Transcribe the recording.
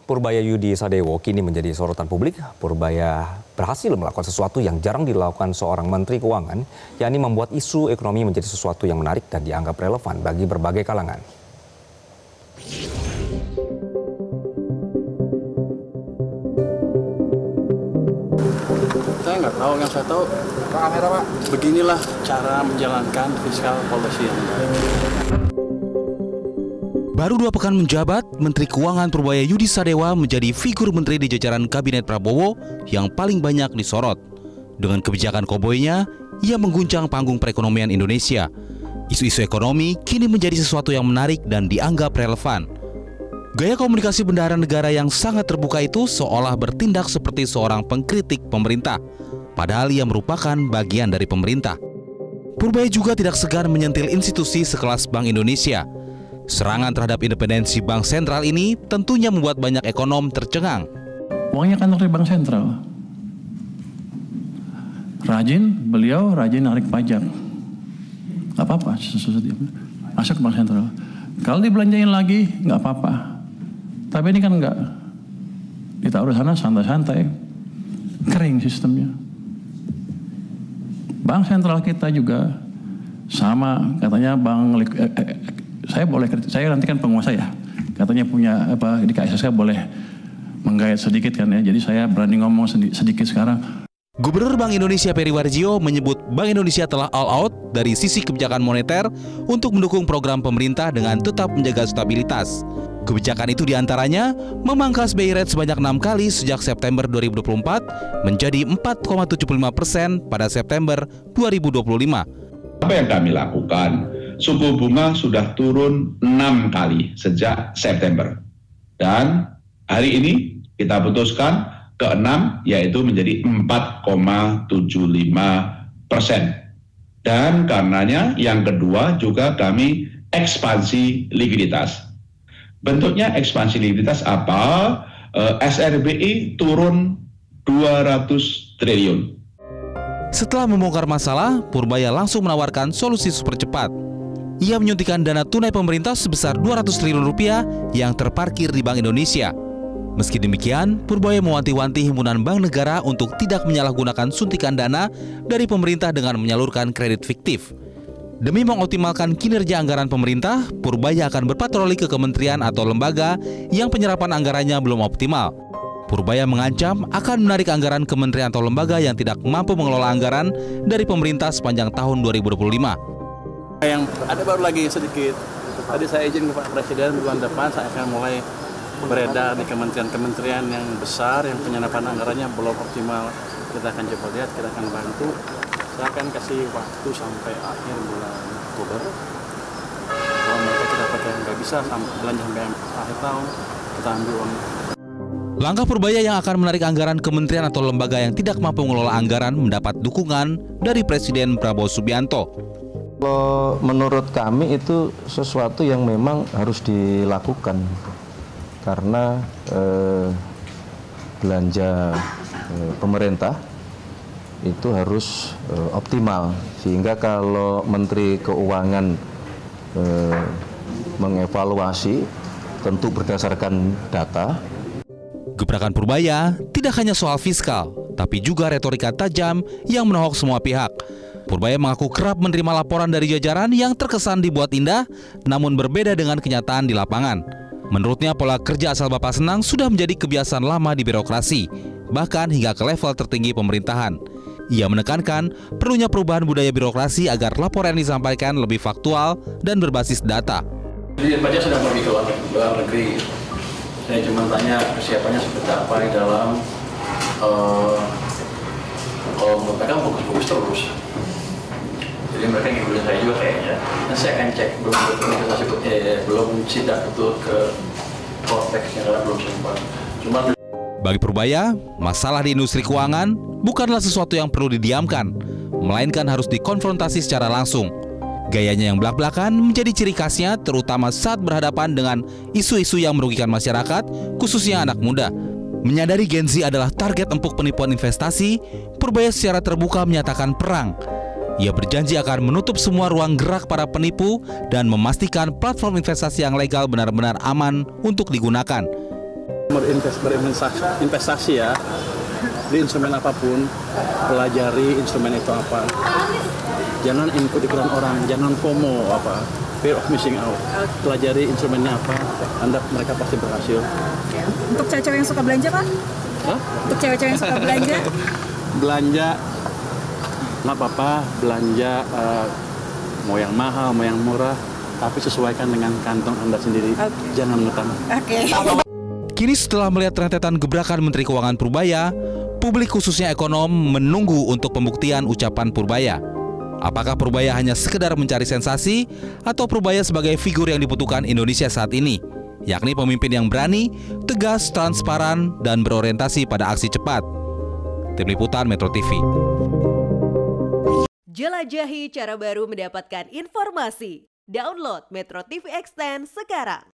Purbaya Yudi Sadewo kini menjadi sorotan publik. Purbaya berhasil melakukan sesuatu yang jarang dilakukan seorang Menteri Keuangan, yakni membuat isu ekonomi menjadi sesuatu yang menarik dan dianggap relevan bagi berbagai kalangan. Saya nggak tahu, yang saya tahu beginilah cara menjalankan fiskal policy yang baik. Baru 2 pekan menjabat, Menteri Keuangan Purbaya Yudi Sadewo menjadi figur menteri di jajaran Kabinet Prabowo yang paling banyak disorot. Dengan kebijakan koboinya, ia mengguncang panggung perekonomian Indonesia. Isu-isu ekonomi kini menjadi sesuatu yang menarik dan dianggap relevan. Gaya komunikasi bendahara negara yang sangat terbuka itu seolah bertindak seperti seorang pengkritik pemerintah, padahal ia merupakan bagian dari pemerintah. Purbaya juga tidak segan menyentil institusi sekelas Bank Indonesia. Serangan terhadap independensi Bank Sentral ini tentunya membuat banyak ekonom tercengang. Uangnya kan dari Bank Sentral. Beliau rajin narik pajak. Gak apa-apa, masuk ke Bank Sentral. Kalau dibelanjain lagi, gak apa-apa. Tapi ini kan enggak. Ditaruh sana santai-santai. Kering sistemnya. Bank Sentral kita juga sama, katanya saya nanti kan penguasa ya, katanya punya di KSSK boleh menggayat sedikit kan ya, jadi saya berani ngomong sedikit sekarang. Gubernur Bank Indonesia Peri Warjio menyebut Bank Indonesia telah all out dari sisi kebijakan moneter untuk mendukung program pemerintah dengan tetap menjaga stabilitas. Kebijakan itu diantaranya memangkas BI rate sebanyak 6 kali sejak September 2024 menjadi 4,75% pada September 2025. Apa yang kami lakukan? Suku bunga sudah turun 6 kali sejak September. Dan hari ini kita putuskan ke-6 yaitu menjadi 4,75%. Dan karenanya yang kedua juga kami ekspansi likuiditas. Bentuknya ekspansi likuiditas apa? SRBI turun 200 triliun. Setelah membongkar masalah, Purbaya langsung menawarkan solusi super cepat. Ia menyuntikkan dana tunai pemerintah sebesar 200 triliun rupiah yang terparkir di Bank Indonesia. Meski demikian, Purbaya mewanti-wanti himpunan bank negara untuk tidak menyalahgunakan suntikan dana dari pemerintah dengan menyalurkan kredit fiktif. Demi mengoptimalkan kinerja anggaran pemerintah, Purbaya akan berpatroli ke kementerian atau lembaga yang penyerapan anggarannya belum optimal. Purbaya mengancam akan menarik anggaran kementerian atau lembaga yang tidak mampu mengelola anggaran dari pemerintah sepanjang tahun 2025. Yang ada baru lagi sedikit. Tadi saya izin ke Pak Presiden bulan depan saya akan mulai beredar di kementerian-kementerian yang besar yang penyerapan anggarannya belum optimal. Kita akan coba lihat, kita akan bantu. Saya akan kasih waktu sampai akhir bulan Oktober. Kalau mereka kita pakai nggak bisa belanja sampai akhir tahun, kita ambil uang. Langkah Purbaya yang akan menarik anggaran kementerian atau lembaga yang tidak mampu mengelola anggaran mendapat dukungan dari Presiden Prabowo Subianto. Kalau menurut kami itu sesuatu yang memang harus dilakukan karena belanja pemerintah itu harus optimal, sehingga kalau Menteri Keuangan mengevaluasi tentu berdasarkan data. Gebrakan Purbaya tidak hanya soal fiskal, tapi juga retorika tajam yang menohok semua pihak. Purbaya mengaku kerap menerima laporan dari jajaran yang terkesan dibuat indah, namun berbeda dengan kenyataan di lapangan. Menurutnya, pola kerja asal Bapak Senang sudah menjadi kebiasaan lama di birokrasi, bahkan hingga ke level tertinggi pemerintahan. Ia menekankan perlunya perubahan budaya birokrasi agar laporan yang disampaikan lebih faktual dan berbasis data. Dirjen Pajak sedang pergi ke luar negeri. Saya cuma tanya persiapannya seperti apa di dalam. Kalau mereka fokus terus. Jadi mereka ngikutin saya juga kayaknya. Nah, saya akan cek belum sidak betul ke konteksnya karena belum sempat. Bagi Purbaya, masalah di industri keuangan bukanlah sesuatu yang perlu didiamkan, melainkan harus dikonfrontasi secara langsung. Gayanya yang belak-belakan menjadi ciri khasnya, terutama saat berhadapan dengan isu-isu yang merugikan masyarakat, khususnya anak muda. Menyadari Gen Z adalah target empuk penipuan investasi, Purbaya secara terbuka menyatakan perang. Ia berjanji akan menutup semua ruang gerak para penipu dan memastikan platform investasi yang legal benar-benar aman untuk digunakan. berinvestasi ya, di instrumen apapun, pelajari instrumen itu apa. Jangan ikut-ikutan orang, jangan FOMO fear of missing out. Pelajari instrumennya apa, mereka pasti berhasil. Untuk cewek-cewek yang suka belanja, Pak? Hah? Untuk cewek-cewek yang suka belanja? Belanja, nggak apa-apa, belanja mau yang mahal, mau yang murah, tapi sesuaikan dengan kantong Anda sendiri. Jangan ngutang. Kini setelah melihat rentetan gebrakan Menteri Keuangan Purbaya, publik khususnya ekonom menunggu untuk pembuktian ucapan Purbaya. Apakah Purbaya hanya sekedar mencari sensasi atau Purbaya sebagai figur yang dibutuhkan Indonesia saat ini, yakni pemimpin yang berani, tegas, transparan, dan berorientasi pada aksi cepat. Tim Liputan Metro TV. Jelajahi cara baru mendapatkan informasi. Download Metro TV Extend sekarang.